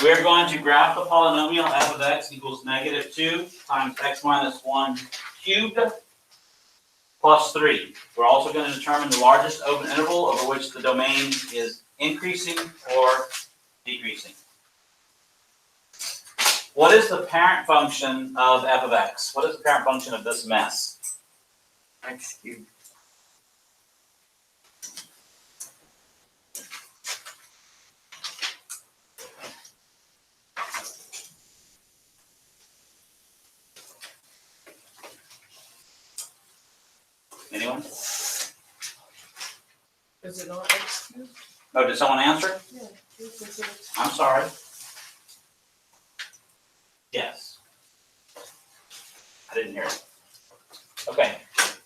We're going to graph the polynomial f of x equals -2 times x minus 1 cubed plus 3. We're also going to determine the largest open interval over which the domain is increasing or decreasing. What is the parent function of f of x? What is the parent function of this mess? X cubed. Anyone? Is it not x cubed? Oh, did someone answer? Yeah. I'm sorry. Yes. I didn't hear it. Okay,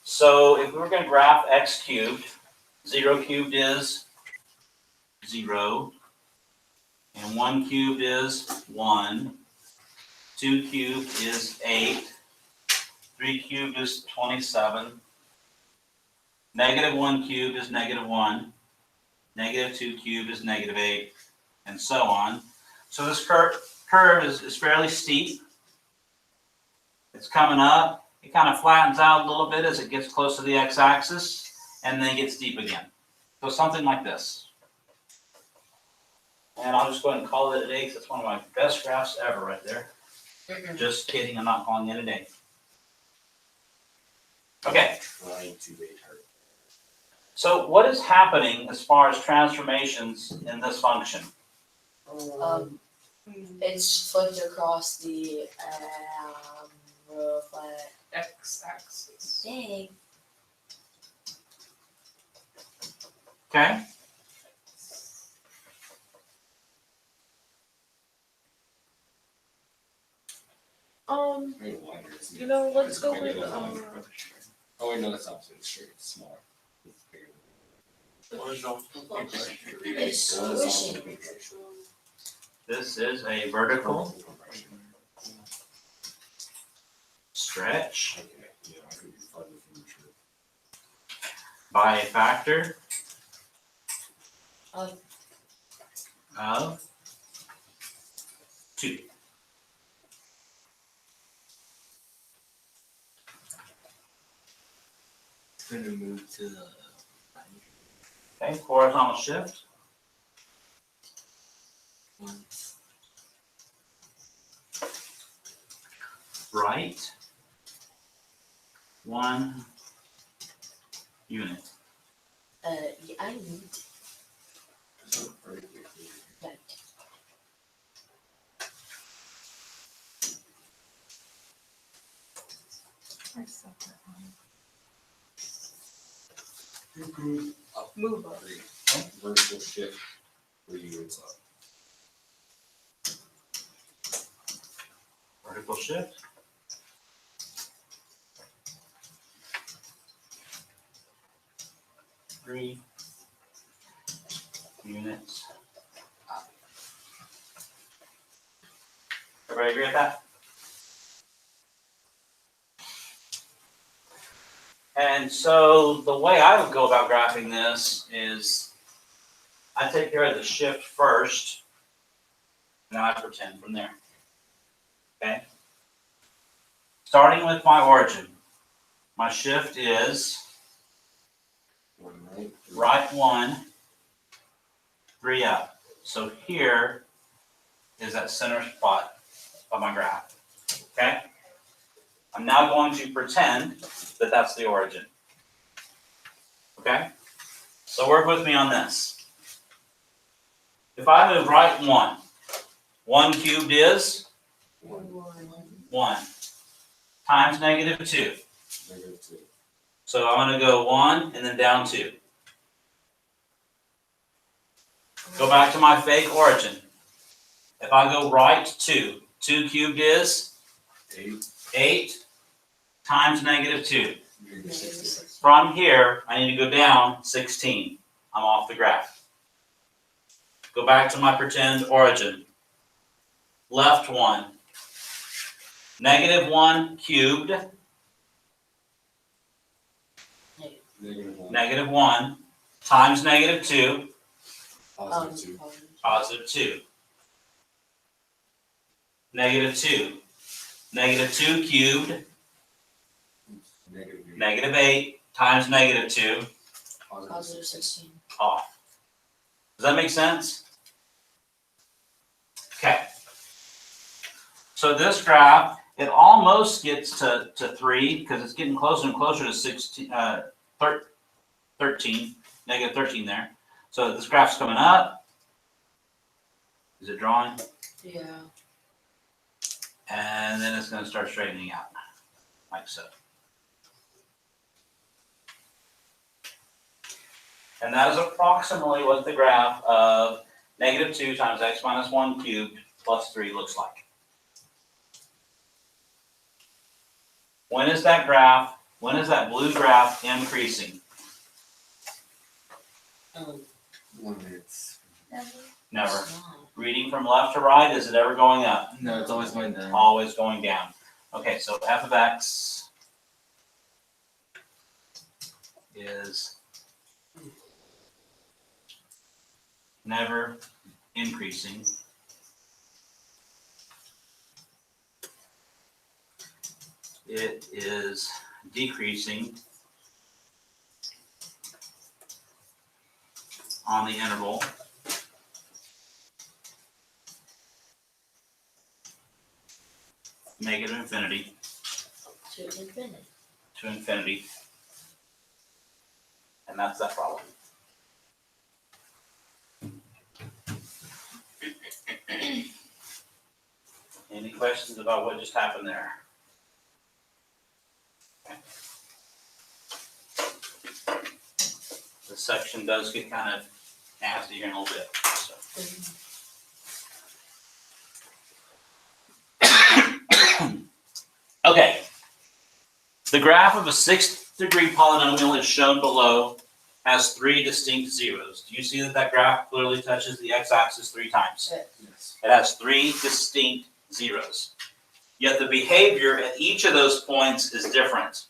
so if we were going to graph x cubed, 0 cubed is 0, and 1 cubed is 1, 2 cubed is 8, 3 cubed is 27, -1 cubed is -1, -2 cubed is -8, and so on. So this curve is fairly steep. It's coming up. It kind of flattens out a little bit as it gets close to the x-axis, and then gets steep again. So something like this. And I'll just go ahead and call it a day, because it's one of my best graphs ever right there. Just kidding, I'm not calling it a day. Okay. So what is happening as far as transformations in this function? It's flipped across the X-axis. dang. Okay. You know, let's go with Oh wait, no, that's opposite. It's straight. It's smaller. It's bigger. It's squishing. This is a vertical stretch Okay, yeah, I could be farther from the truth. by a factor Of of 2. It's gonna move to the Okay, horizontal shift. one. Right 1 unit. yeah, I need So vertically. that. move up. 3. Vertical shift 3 units up. Vertical shift. Three units. Everybody agree with that? And so the way I would go about graphing this is I take care of the shift first, and then I pretend from there. Okay? Starting with my origin, my shift is 1 right. 3. right 1, 3 up. So here is that center spot of my graph. Okay? I'm now going to pretend that that's the origin. Okay? So work with me on this. If I move right 1, 1 cubed is 1 times -2. -2. So I'm going to go 1 and then down 2. Go back to my fake origin. If I go right 2, 2 cubed is 8. 8 times -2. -6. From here, I need to go down 16. I'm off the graph. Go back to my pretend origin. Left 1. -1 cubed, -1. -1 times -2. +2. positive 2. Negative 2. Negative 2 cubed, Negative 8. negative 8 times negative 2, Positive 16. off. Does that make sense? Okay. So this graph, it almost gets to 3 because it's getting closer and closer to 16, 13, negative 13 there. So this graph's coming up. Is it drawing? Yeah. And then it's going to start straightening out, like so. And that is approximately what the graph of negative 2 times x minus 1 cubed plus 3 looks like. When is that blue graph increasing? When it's Never. It's not. Reading from left to right, is it ever going up? no, it's always going down. Always going down. Okay, so f of x is never increasing. It is decreasing on the interval negative infinity To infinity. to infinity. And that's that problem. Any questions about what just happened there? Okay. This section does get kind of nasty here in a little bit. So. Okay. The graph of a 6th degree polynomial is shown below has 3 distinct zeros. Do you see that that graph clearly touches the x-axis 3 times? Yes. It has 3 distinct zeros. Yet the behavior at each of those points is different.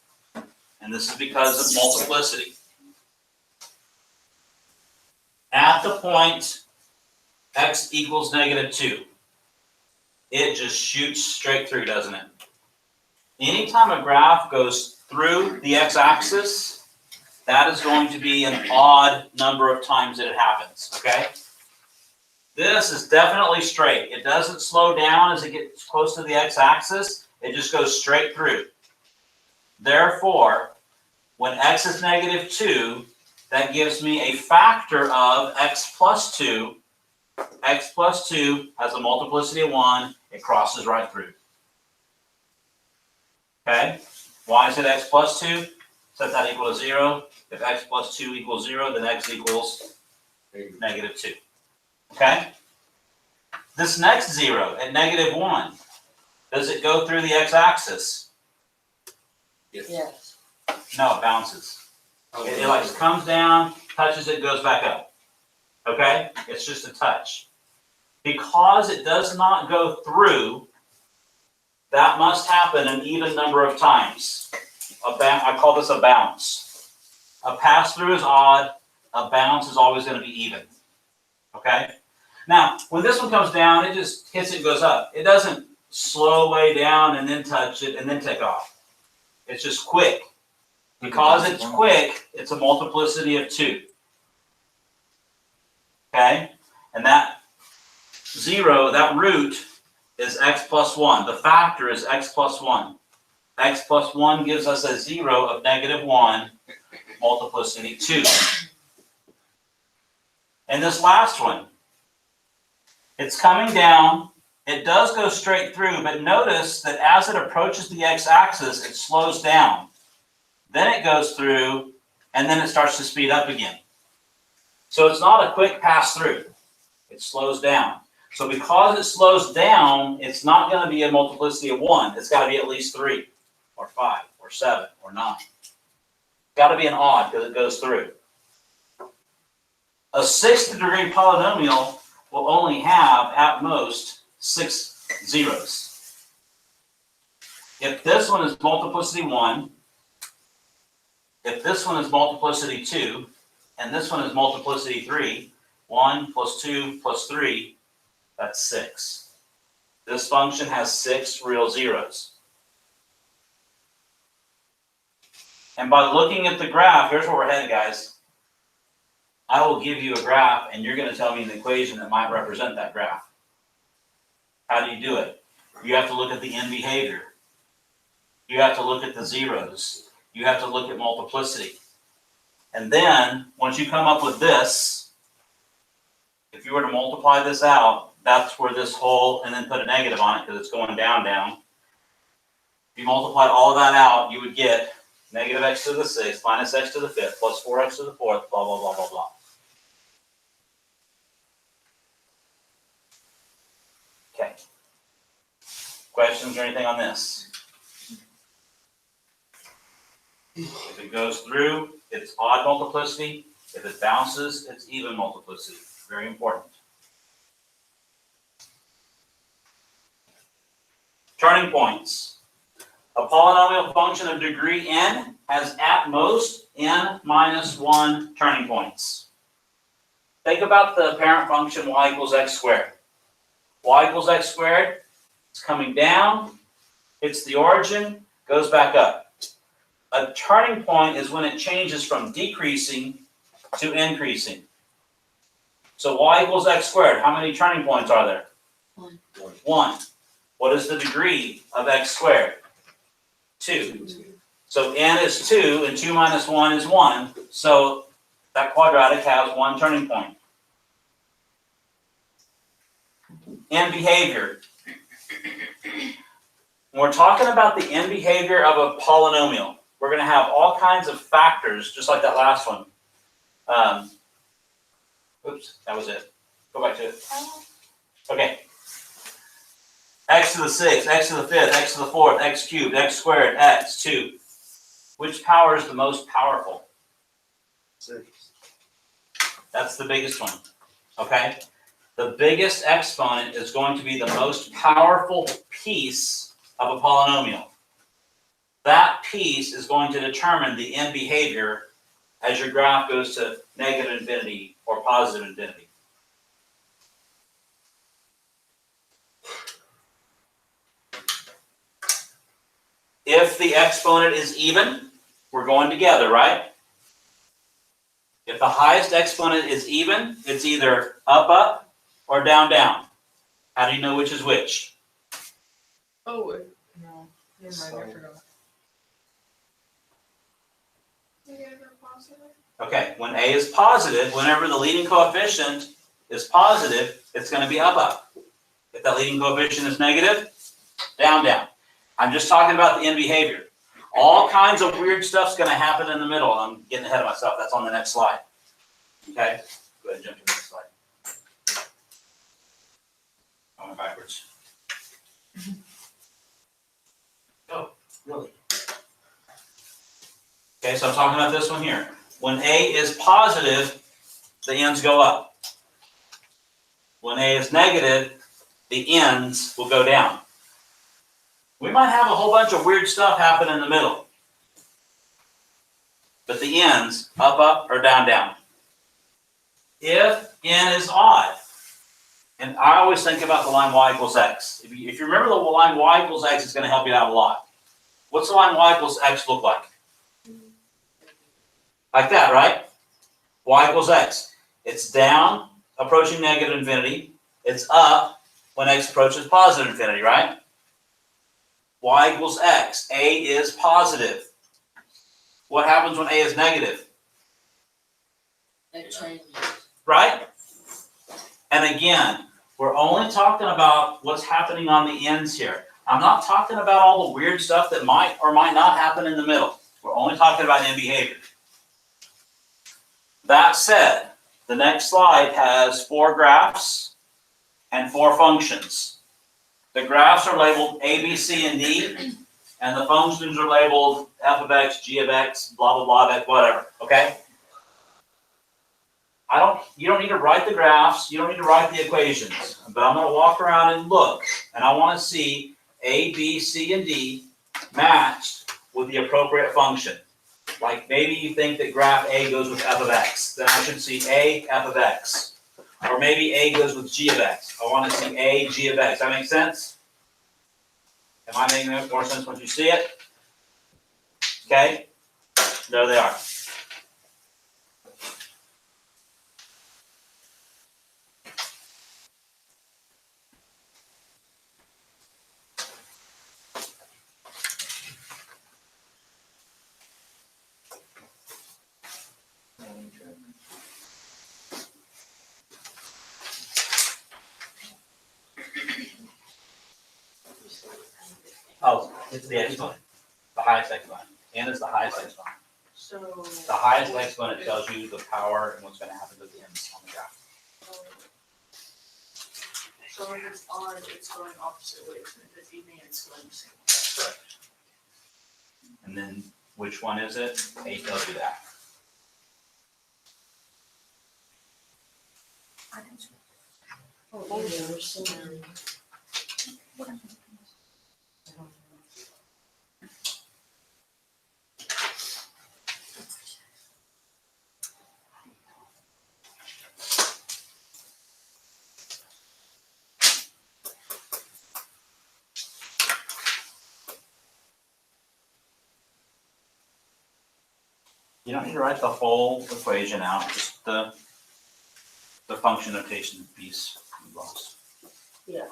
And this is because of multiplicity. At the point x equals negative 2, it just shoots straight through, doesn't it? Anytime a graph goes through the x-axis, that is going to be an odd number of times that it happens, okay? This is definitely straight. It doesn't slow down as it gets close to the x-axis. It just goes straight through. Therefore, when x is negative 2, that gives me a factor of x plus 2. X plus 2 has a multiplicity of 1. It crosses right through. Okay? Why is it x plus 2? Set that equal to 0. If x plus 2 equals 0, then x equals negative 2. Okay? This next 0 at negative 1, does it go through the x-axis? Yes. No, it bounces. It like comes down, touches it, goes back up. Okay? It's just a touch. Because it does not go through, that must happen an even number of times. I call this a bounce. A pass-through is odd. A bounce is always going to be even. Okay? Now, when this one comes down, it just hits it and goes up. It doesn't slow way down and then touch it and then take off. It's just quick. Because it's quick, it's a multiplicity of 2. Okay? And that 0, that root, is x plus 1. The factor is x plus 1. X plus 1 gives us a 0 of negative 1, multiplicity 2. And this last one, it's coming down. It does go straight through, but notice that as it approaches the x-axis, it slows down. Then it goes through, and then it starts to speed up again. So it's not a quick pass-through. It slows down. So because it slows down, it's not going to be a multiplicity of 1. It's got to be at least 3, or 5, or 7, or 9. It's got to be an odd because it goes through. A 6th degree polynomial will only have, at most, 6 zeros. If this one is multiplicity 1, if this one is multiplicity 2, and this one is multiplicity 3, 1 plus 2 plus 3, that's 6. This function has 6 real zeros. And by looking at the graph, here's where we're headed, guys. I will give you a graph, and you're going to tell me an equation that might represent that graph. How do you do it? You have to look at the end behavior. You have to look at the zeros. You have to look at multiplicity. And then, once you come up with this, if you were to multiply this out, that's where this whole, and then put a negative on it because it's going down, down. If you multiplied all of that out, you would get negative x to the 6th minus x to the 5th plus 4x to the 4th, blah, blah, blah, blah, blah. Okay. Questions or anything on this? If it goes through, it's odd multiplicity. If it bounces, it's even multiplicity. Very important. Turning points. A polynomial function of degree n has at most n minus 1 turning points. Think about the parent function y equals x squared. Y equals x squared, it's coming down, it's the origin, goes back up. A turning point is when it changes from decreasing to increasing. So y equals x squared, how many turning points are there? 1. 1. What is the degree of x squared? 2. So n is 2, and 2 minus 1 is 1. So that quadratic has 1 turning point. End behavior. When we're talking about the end behavior of a polynomial, we're going to have all kinds of factors, just like that last one. Oops, that was it. Go back to it. Okay. X to the 6th, x to the 5th, x to the 4th, x cubed, x squared, x, 2. Which power is the most powerful? 6. That's the biggest one. Okay? The biggest exponent is going to be the most powerful piece of a polynomial. That piece is going to determine the end behavior as your graph goes to negative infinity or positive infinity. If the exponent is even, we're going together, right? If the highest exponent is even, it's either up, up, or down, down. How do you know which is which? Oh, no. Never mind, I forgot. Okay, when A is positive, whenever the leading coefficient is positive, it's going to be up, up. If that leading coefficient is negative, down, down. I'm just talking about the end behavior. All kinds of weird stuff's going to happen in the middle. I'm getting ahead of myself. That's on the next slide. Okay, go ahead and jump to the next slide. Going backwards. Oh, really? Okay, so I'm talking about this one here. When A is positive, the ends go up. When A is negative, the ends will go down. We might have a whole bunch of weird stuff happen in the middle. But the ends, up, up, or down, down. If n is odd, and I always think about the line y equals x. If you remember the line y equals x, it's going to help you out a lot. What's the line y equals x look like? Like that, right? Y equals x. It's down, approaching negative infinity. It's up when x approaches positive infinity, right? Y equals x. A is positive. What happens when A is negative? It changes. Right? And again, we're only talking about what's happening on the ends here. I'm not talking about all the weird stuff that might or might not happen in the middle. We're only talking about end behavior. That said, the next slide has 4 graphs and 4 functions. The graphs are labeled A, B, C, and D, and the functions are labeled f of x, g of x, blah, blah, blah, x, whatever, okay? You don't need to write the graphs, you don't need to write the equations, but I'm gonna walk around and look, and I wanna see A, B, C, and D matched with the appropriate function. Like maybe you think that graph A goes with f of x, then I should see A, f of x. Or maybe A goes with G of X. I want to see A, G of X. That makes sense? Am I making more sense once you see it? Okay, there they are. Oh, it's the exponent, the highest exponent. N is the highest exponent. So. The highest exponent tells you the power and what's going to happen to the ends on the graph. So if it's odd, it's going opposite ways, and if it's even, it's going the same. Correct. And then which one is it? A tells you that. Oh, inverse. You don't need to write the whole equation out, just the function notation piece involves. I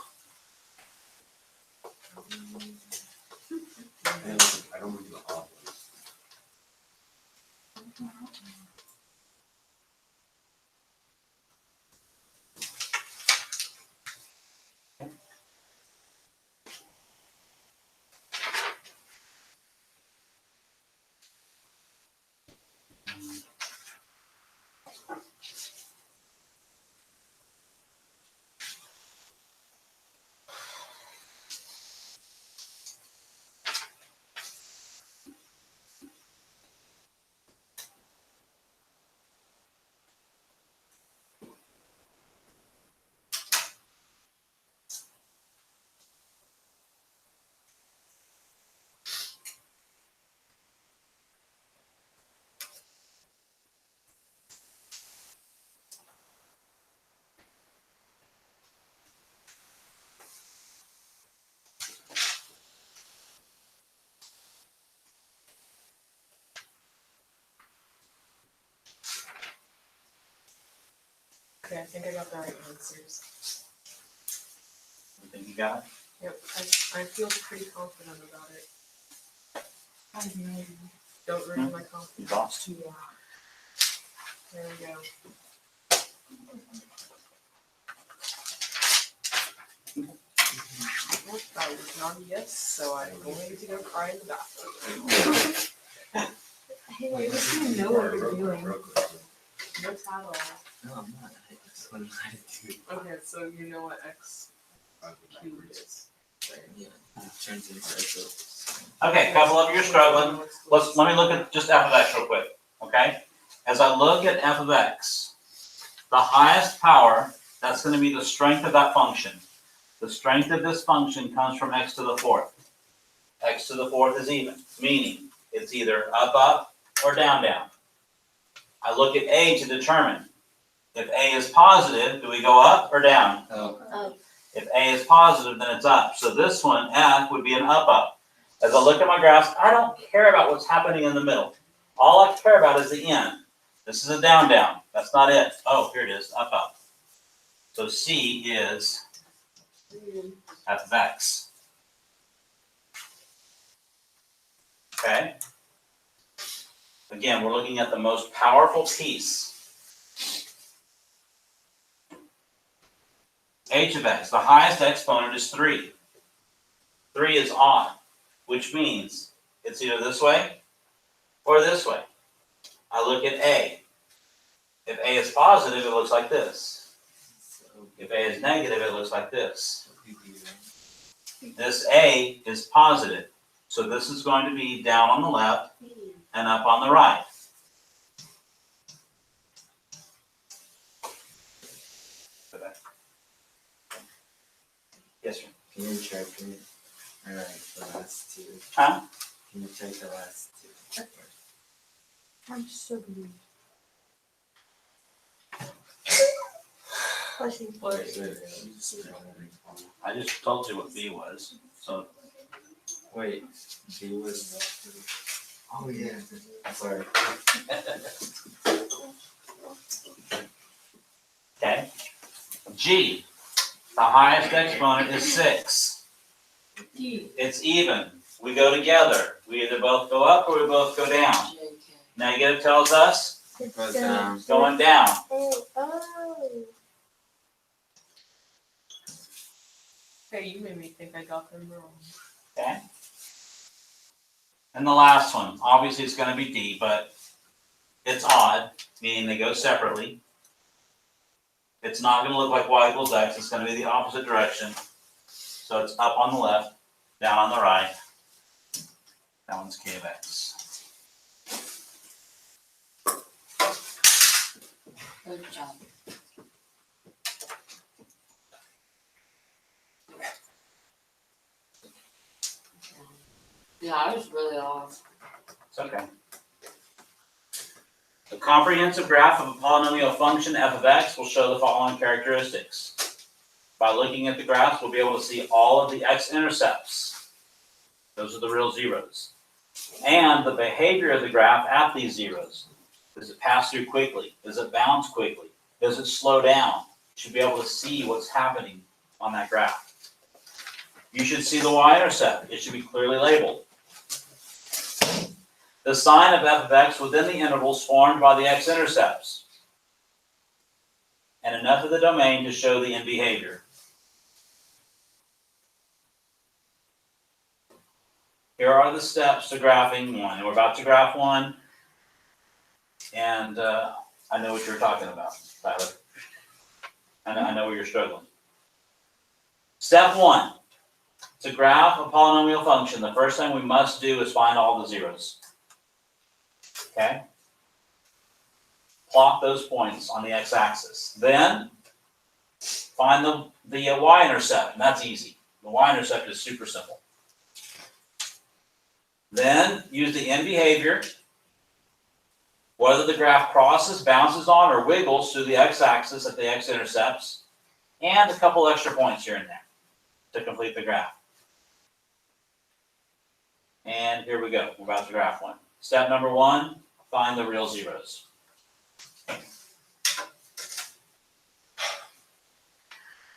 don't remember the odd ones. Okay, I think I got the right answers. You think you got it? Yep, I feel pretty confident about it. I have no idea. Don't ruin my confidence. You lost. Yeah. There we go. Nope, that was not a yes, so I only get to go cry in the bathroom. Hey, I just want to know what you're doing. No paddle. No, I'm not. I just want to know how to do it. Okay, so you know what x cubed is. Right? Yeah, it turns into circle. Okay, couple of you are struggling. Let me look at just f of x real quick, okay? As I look at f of x, the highest power, that's going to be the strength of that function. The strength of this function comes from x to the fourth. X to the fourth is even, meaning it's either up, or down. I look at a to determine if a is positive, do we go up or down? Oh. If a is positive, then it's up. So this one, f, would be an up. As I look at my graphs, I don't care about what's happening in the middle. All I care about is the end. This is a down. That's not it. Oh, here it is, up. So C is f of x. Okay? Again, we're looking at the most powerful piece. H of x, the highest exponent is 3. 3 is odd, which means it's either this way or this way. I look at A. If A is positive, it looks like this. If A is negative, it looks like this. This A is positive. So this is going to be down on the left and up on the right. Yes, sir. Can you check it? Alright, the last two. Huh? Can you check the last two? I'm so blue. I just told you what B was, so. Wait, B was. Oh yeah, sorry. Okay. G, the highest exponent is 6. D. It's even. We go together. We either both go up or we both go down. Negative tells us Goes down. going down. Hey, you made me think I got them wrong. Okay. And the last one, obviously it's going to be D, but it's odd, meaning they go separately. It's not going to look like y equals x. It's going to be the opposite direction. So it's up on the left, down on the right. That one's k of x. Good job. Yeah, I was really off. It's okay. The comprehensive graph of a polynomial function f of x will show the following characteristics. By looking at the graphs, we'll be able to see all of the x-intercepts. Those are the real zeros. And the behavior of the graph at these zeros. Does it pass through quickly? Does it bounce quickly? Does it slow down? You should be able to see what's happening on that graph. You should see the y-intercept. It should be clearly labeled. The sign of f of x within the intervals formed by the x-intercepts. And enough of the domain to show the end behavior. Here are the steps to graphing one. And we're about to graph one. And I know what you're talking about, Tyler. I know where you're struggling. Step 1. To graph a polynomial function, the first thing we must do is find all the zeros. Okay? Plot those points on the x-axis. Then, find the y-intercept, and that's easy. The y-intercept is super simple. Then, use the end behavior, whether the graph crosses, bounces on, or wiggles through the x-axis at the x-intercepts, and a couple extra points here and there to complete the graph. And here we go. We're about to graph one. Step number 1, find the real zeros.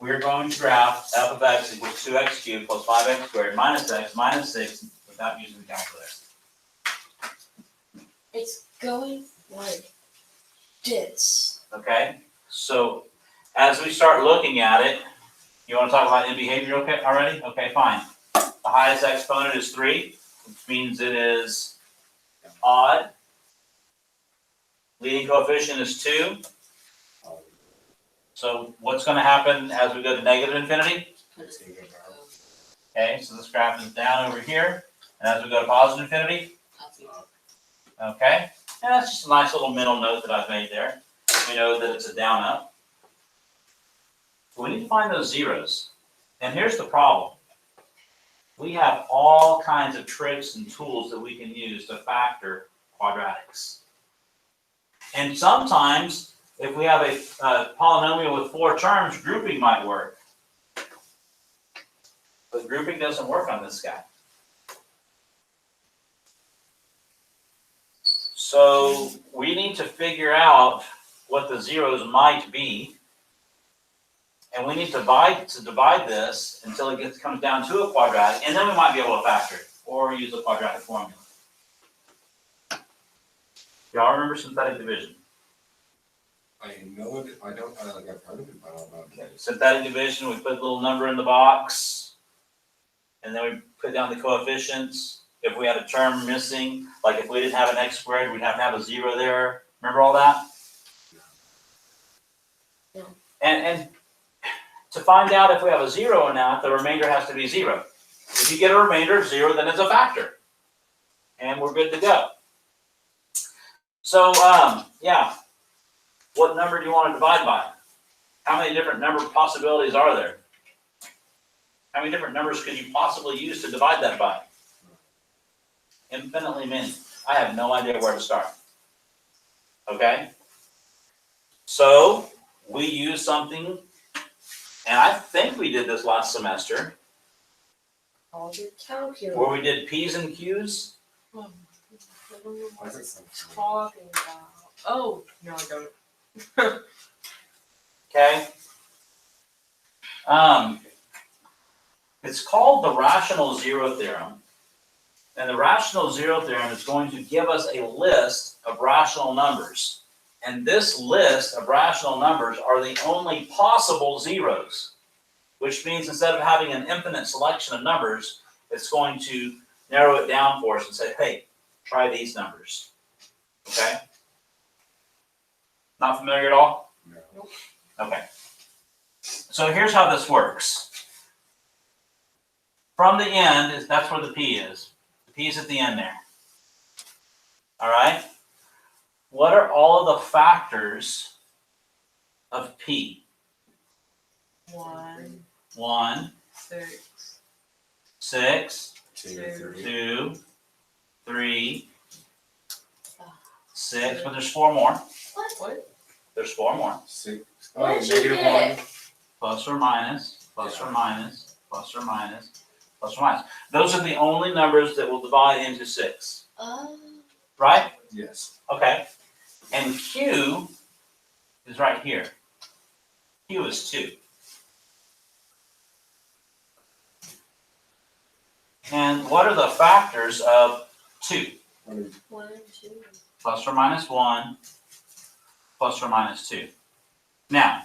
We're going to graph f of x equals 2x cubed plus 5x squared minus x minus 6 without using the calculator. It's going like this. Okay? So as we start looking at it, you want to talk about end behavior already? Okay, fine. The highest exponent is 3, which means it is odd. Leading coefficient is 2. So what's going to happen as we go to negative infinity? Okay, so this graph is down over here. And as we go to positive infinity? Okay, and that's just a nice little mental note that I've made there. We know that it's a down up. We need to find those zeros. And here's the problem. We have all kinds of tricks and tools that we can use to factor quadratics. And sometimes, if we have a polynomial with 4 terms, grouping might work. But grouping doesn't work on this guy. So we need to figure out what the zeros might be. And we need to divide this until it comes down to a quadratic, and then we might be able to factor it or use a quadratic formula. Y'all remember synthetic division? I know it. I don't. I've heard of it, but I don't know. Okay. Synthetic division, we put a little number in the box, and then we put down the coefficients. If we had a term missing, like if we didn't have an x squared, we'd have to have a 0 there. Remember all that? Yeah. And to find out if we have a 0 or not, the remainder has to be 0. If you get a remainder of 0, then it's a factor. And we're good to go. So, yeah. What number do you want to divide by? How many different number possibilities are there? How many different numbers could you possibly use to divide that by? Infinitely many. I have no idea where to start. Okay? So, we use something And I think we did this last semester, All your calculus. where we did P's and Q's. I don't know Why what is it it's so? talking about. Oh, no, I don't. Okay? It's called the rational zero theorem. And the rational zero theorem is going to give us a list of rational numbers. And this list of rational numbers are the only possible zeros, which means instead of having an infinite selection of numbers, it's going to narrow it down for us and say, hey, try these numbers. Okay? Not familiar at all? No. Okay. So here's how this works. From the end, that's where the P is. The P is at the end there. All right? What are all of the factors of P? 1, 1, 6, 6, 2, 3. 2, 3, 6, but there's 4 more. What? There's 4 more. 6. Where'd Oh, you negative get 1. Plus or minus, plus or minus, plus or minus, plus or minus. Those are the only numbers that will divide into 6. Right? Yes. Okay. And Q is right here. Q is 2. And what are the factors of 2? 1, 1, 2. Plus or minus 1, plus or minus 2. Now,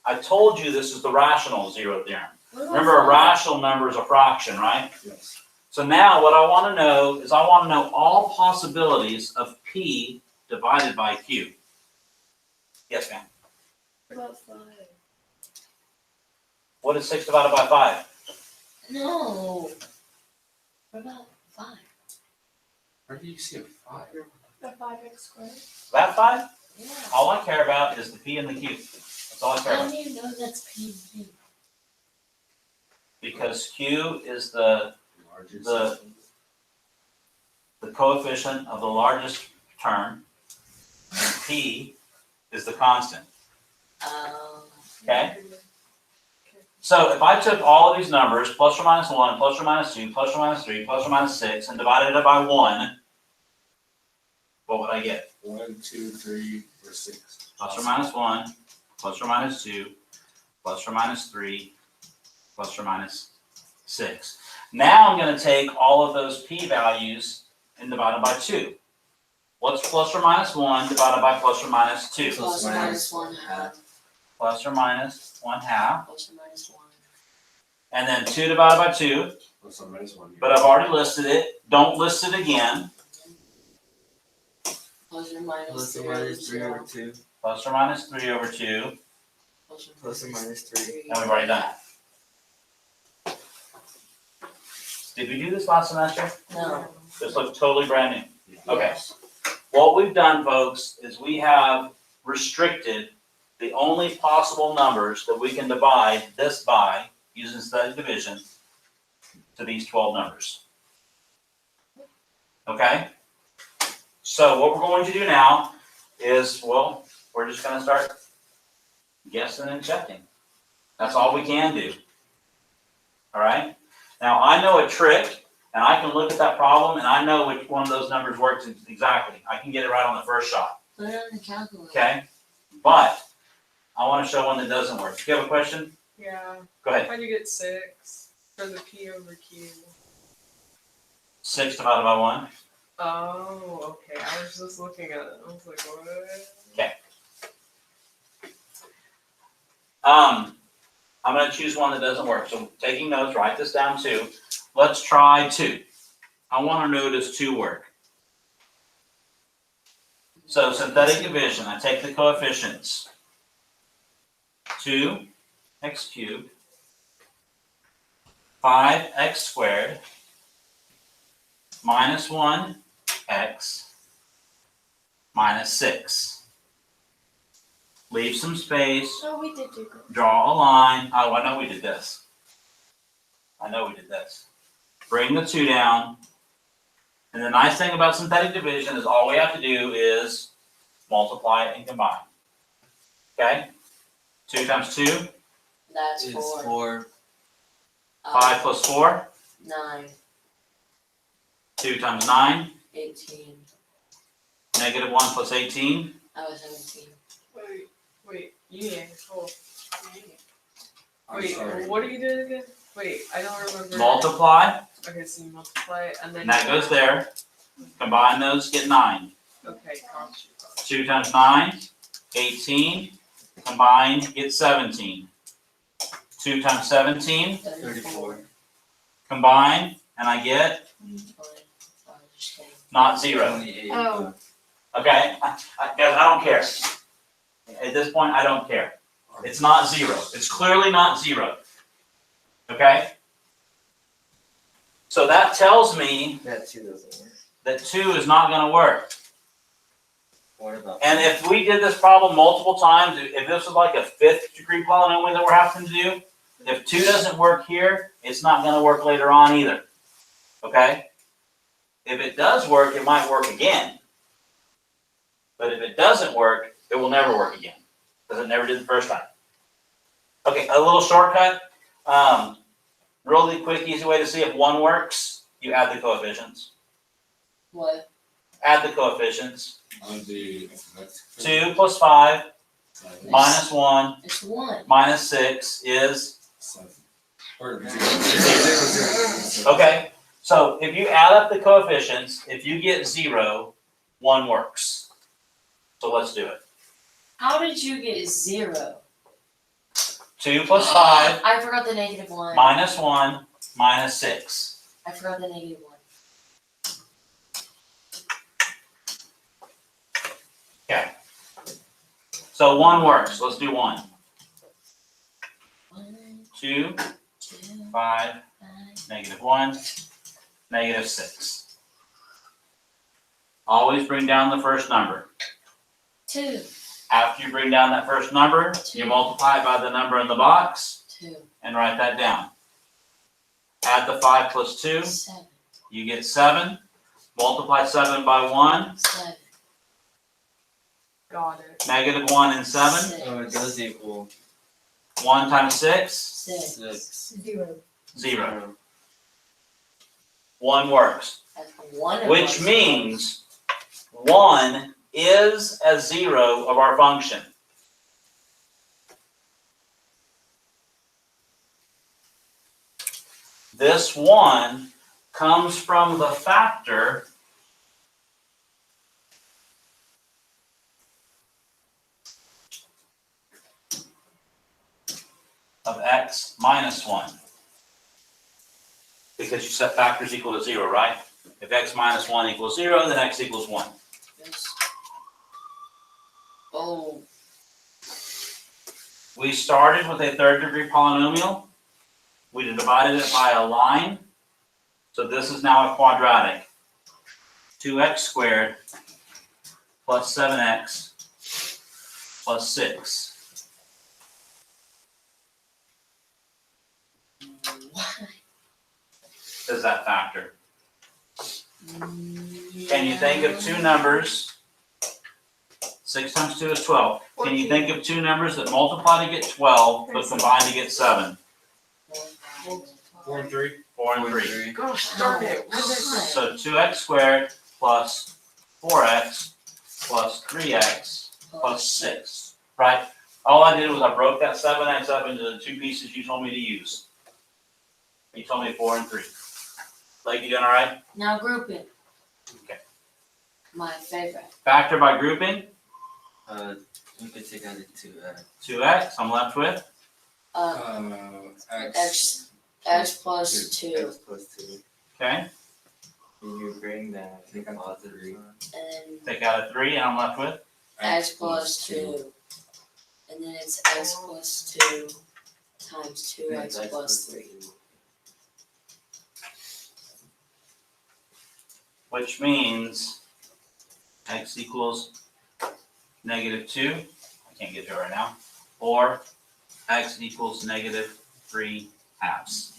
I told you this is the rational zero theorem. Remember, a rational number is a fraction, right? yes. So now what I want to know is I want to know all possibilities of P divided by Q. Yes, ma'am. What about 5? What is 6 divided by 5? No. What about 5? Where do you see a 5? The 5x squared? That 5? Yeah. All I care about is the P and the Q. That's all I care How about. do you know that's P and Q? Because Q is the Largest. the coefficient of the largest term, and P is the constant. Okay? So if I took all of these numbers, plus or minus 1, plus or minus 2, plus or minus 3, plus or minus 6, and divided it by 1, what would I get? 1, 2, 3, or 6. Plus or minus 1, plus or minus 2, plus or minus 3, plus or minus 6. Now I'm going to take all of those p-values and divide it by 2. What's plus or minus 1 divided by plus or minus 2? Plus or minus 1/2. Plus or minus 1/2. Plus or minus 1. And then 2 divided by 2. Plus or minus 1. But I've already listed it. Don't list it again. Plus or minus Plus 3 or minus 3 over 2. Plus or minus 3 over 2. Plus or minus 3. And we've already done it. Did we do this last semester? No. This looks totally brand new. Okay. Yes. What we've done, folks, is we have restricted the only possible numbers that we can divide this by using static division to these 12 numbers. Okay? So what we're going to do now is, well, we're just going to start guessing and checking. That's all we can do. All right? Now, I know a trick, and I can look at that problem, and I know which one of those numbers works exactly. I can get it right on the first shot. Put it on the calculator. Okay? But I want to show one that doesn't work. Do you have a question? Yeah. Go ahead. How'd you get 6 for the P over Q? 6 divided by 1. Oh, okay. I was just looking at it. I was like, what? I'm going to choose one that doesn't work. So taking notes, write this down too. Let's try 2. I want to know does 2 work. So synthetic division, I take the coefficients. 2x cubed, 5x squared, minus 1x, minus 6. Leave some space. Oh, we did do good. Draw a line. Oh, I know we did this. Bring the 2 down. And the nice thing about synthetic division is all we have to do is multiply and combine. Okay? 2 times 2, That's is 4. 4. 5 plus 4, 9, 2 times 9, 18. negative 1 plus 18, I was 17. Wait, yeah, oh, I'm wait, sorry. what are you doing again? Wait, I don't remember. multiply, Okay, so you multiply it and then. and that goes there. Combine those, get 9. Okay, gotcha. 2 times 9, 18. Combine, get 17. 2 times 17, 34. combine, and I get 20. I was just kidding. not 0. Only 8. Oh. Okay? Guys, I don't care. At this point, I don't care. It's not 0. It's clearly not 0. Okay? So that tells me That 2 doesn't work. that 2 is not going to work. What about? And if we did this problem multiple times, if this was like a 5th degree polynomial that we're having to do, if 2 doesn't work here, it's not going to work later on either. Okay? If it does work, it might work again. But if it doesn't work, it will never work again. Because it never did the first time. Okay, a little shortcut. Really quick, easy way to see if 1 works, you add the coefficients. What? Add the coefficients. On the that's 2 plus 5 minus 1 It's 1. minus 6 is 7. Or 0. okay. So if you add up the coefficients, if you get 0, 1 works. So let's do it. How did you get 0? 2 plus 5 I forgot the negative 1. minus 1 minus 6. I forgot the negative 1. Okay. So 1 works. Let's do 1. 1, 2, 2, 5, 5, negative 1, negative 6. Always bring down the first number. 2, After you bring down that first number, you 2, multiply it by the number in the box 2, and write that down. Add the 5 plus 2, 7, you get 7. Multiply 7 by 1, 7, Got it. negative 1 and 7. 6, Oh, it does equal 1 times 6, 6. 6. 0. 0. 1 works. That's 1 of Which us. means 1 is a 0 of our function. This 1 comes from the factor of x minus 1. Because you set factors equal to 0, right? If x minus 1 equals 0, then x equals 1. Yes. Oh, We started with a 3rd degree polynomial. We divided it by a line. So this is now a quadratic. 2x squared plus 7x plus 6. what? Is that factor? Can you think of 2 numbers? 6 times 2 is 12. Can you think of 2 numbers that multiply to get 12 but combine to get 7? 4 and 3. 4 and 3. Gosh darn it. What did I say? So 2x squared plus 4x plus 3x plus 6, right? All I did was I broke that 7x up into the 2 pieces you told me to use. You told me 4 and 3. Blake, you doing all right? Now grouping. Okay. My favorite. Factor by grouping, You could take out the 2x. 2x, I'm left with. X. X plus 2. X plus 2. Okay, And you bring that out the 3. And take out a 3 and I'm left with. X plus 2. And then it's X plus 2 times 2x plus 3. Which means x equals negative 2. I can't get to it right now. Or x equals negative 3 halves.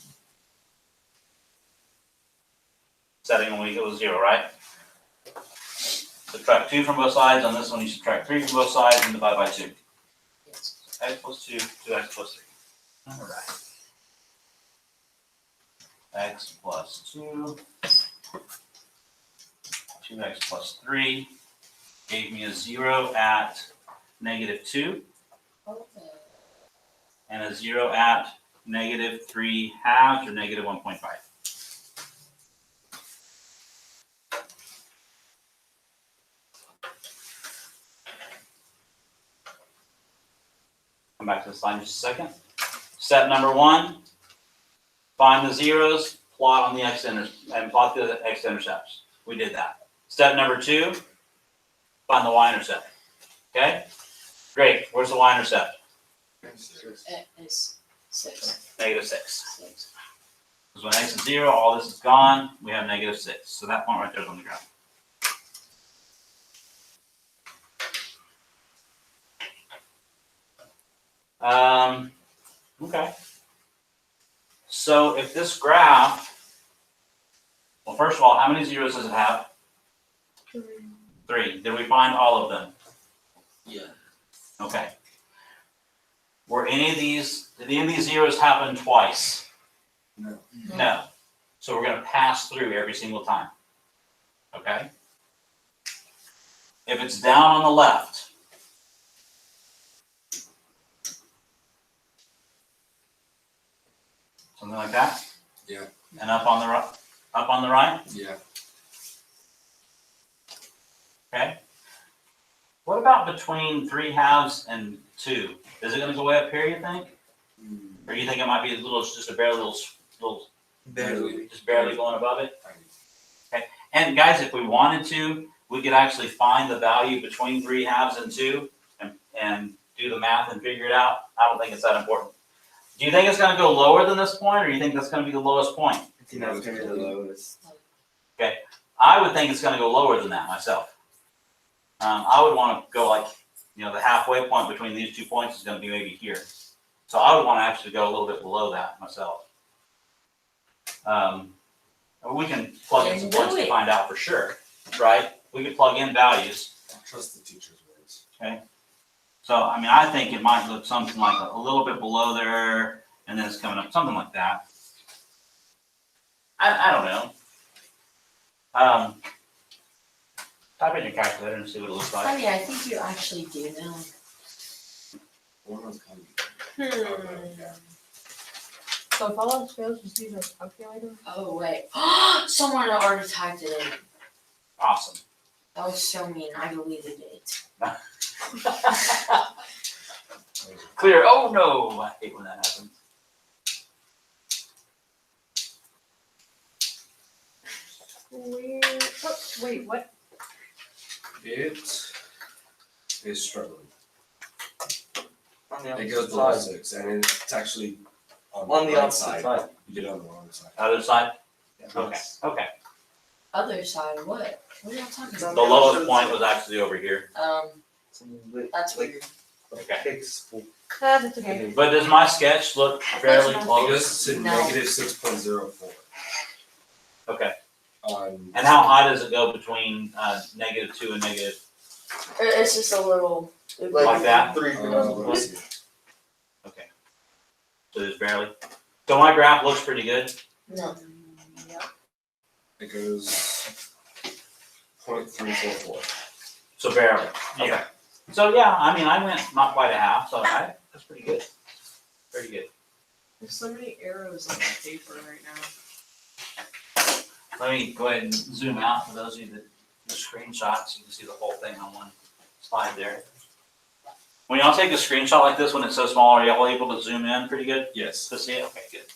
Setting when we go 0, right? Subtract 2 from both sides. On this one, you subtract 3 from both sides and divide by 2. Yes. X plus 2, 2x plus 3. All right. X plus 2, 2x plus 3, gave me a 0 at -2, Okay. and a 0 at -3/2 or -1.5. Come back to the slide in just a second. Step number 1, find the zeros, plot on the and plot the x-intercepts. We did that. Step number 2, find the y-intercept. Okay? Great. Where's the y-intercept? It's 6. -6. 6. Because when x is 0, all this is gone. We have -6. So that point right there is on the graph. Okay. So if this graph, well, first of all, how many zeros does it have? 3. Did we find all of them? Yeah. Okay. Did any of these zeros happen twice? No. No. So we're going to pass through every single time. Okay? If it's down on the left, something like that? Yeah. And up on the right? Yeah. Okay. What about between 3/2 and 2? Is it going to go way up here, you think? Or you think it might be a little, just a barely little Barely. just barely going above it? Okay. And guys, if we wanted to, we could actually find the value between 3/2 and 2 and do the math and figure it out. I don't think it's that important. Do you think it's going to go lower than this point, or do you think that's going to be the lowest point? I think that's gonna be the lowest. I would think it's going to go lower than that myself. I would want to go like, the halfway point between these 2 points is going to be maybe here. So I would want to actually go a little bit below that myself. We can plug in some points to find out for sure, right? We could plug in values. I trust the teacher's words. So, I think it might look something like a little bit below there, and then it's coming up, something like that. I don't know. Type in your calculator and see what it looks like. Funny, I think you actually do know. One was coming. Hmm. So if all else fails, just use a calculator. Oh, wait. Someone already typed it in. Awesome. That was so mean. I deleted it. Clear. Oh no! I hate when that happens. Wait, what? It is struggling. On the It opposite goes below side. 6, and it's actually on On the right opposite side. You get it on the wrong side. Other side? Yeah. Okay, okay. Other side, what? What are y'all talking The about? lowest point was actually over here. That's Like, weird. Okay. fix. That's okay. But does my sketch look fairly That's It close? goes to No. -6.04 Okay. on. And how high does it go between -2 and negative? It's just a little. Like that? 3 let's see. Okay. So just barely. So my graph looks pretty good. No. It goes 0.344. So barely. Okay. So yeah, I went not quite a half, so that's pretty good. Pretty good. There's so many arrows on the paper right now. Let me go ahead and zoom out for those of you that do screenshots. You can see the whole thing on one slide there. When y'all take a screenshot like this, when it's so small, are y'all able to zoom in pretty good Yes. to see it? Okay, good.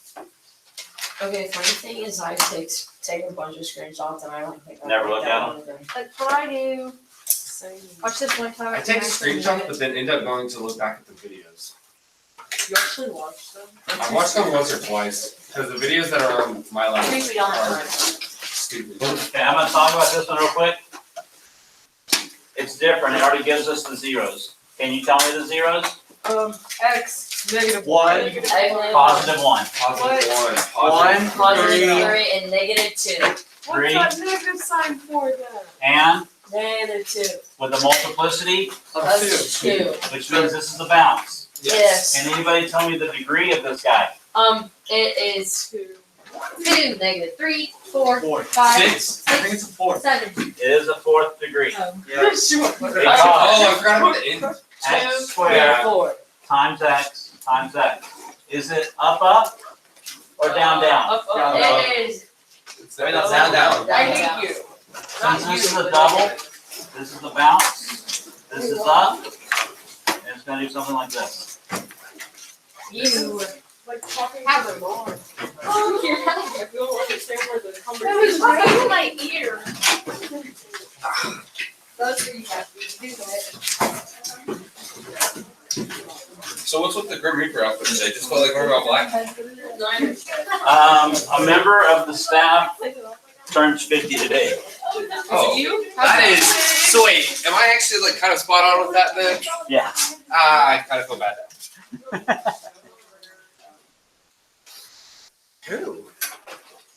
Okay, funny thing is I take a bunch of screenshots and I don't think I Never like look that at one of them. That's what I do. Watch this one time. I take and actually screenshots, do but it. then end up going to look back at the videos. You actually watch them? I watched them once or twice because the videos that are on my I list think we don't have are time. stupid. Okay, I'm gonna talk about this one real quick. It's different. It already gives us the zeros. Can you tell me the zeros? X, -1. One. You can- Positive 1. Positive What? 1. Positive Three. 3 and -2. Three. What's that negative sign for then? And -2. with the multiplicity, Up That's 2. which means this is the bounce. Yes. Can anybody tell me the degree of this guy? It is Two. 2, -3, 4, Four. 5, Six. I think it's a four. 7. It is a fourth degree. Yeah. Sure. Oh, I forgot about the end. X squared times x times x. Is it up, or down? Up, up. It is. Wait, that's down. I hate you. Since this is a double, this is the bounce, this is up, and it's gonna do something like this. You. Like talking to my mom. Oh, you're I don't understand where the That was conversation. right in my ear. That's where you have to do that. So what's with the Grim Reaper outfit today? Just felt like we're all black. A member of the staff turns 50 today. Oh, You? that is. So wait, am I actually like kind of spot on with that then? Yeah. I kind of feel bad now. Who?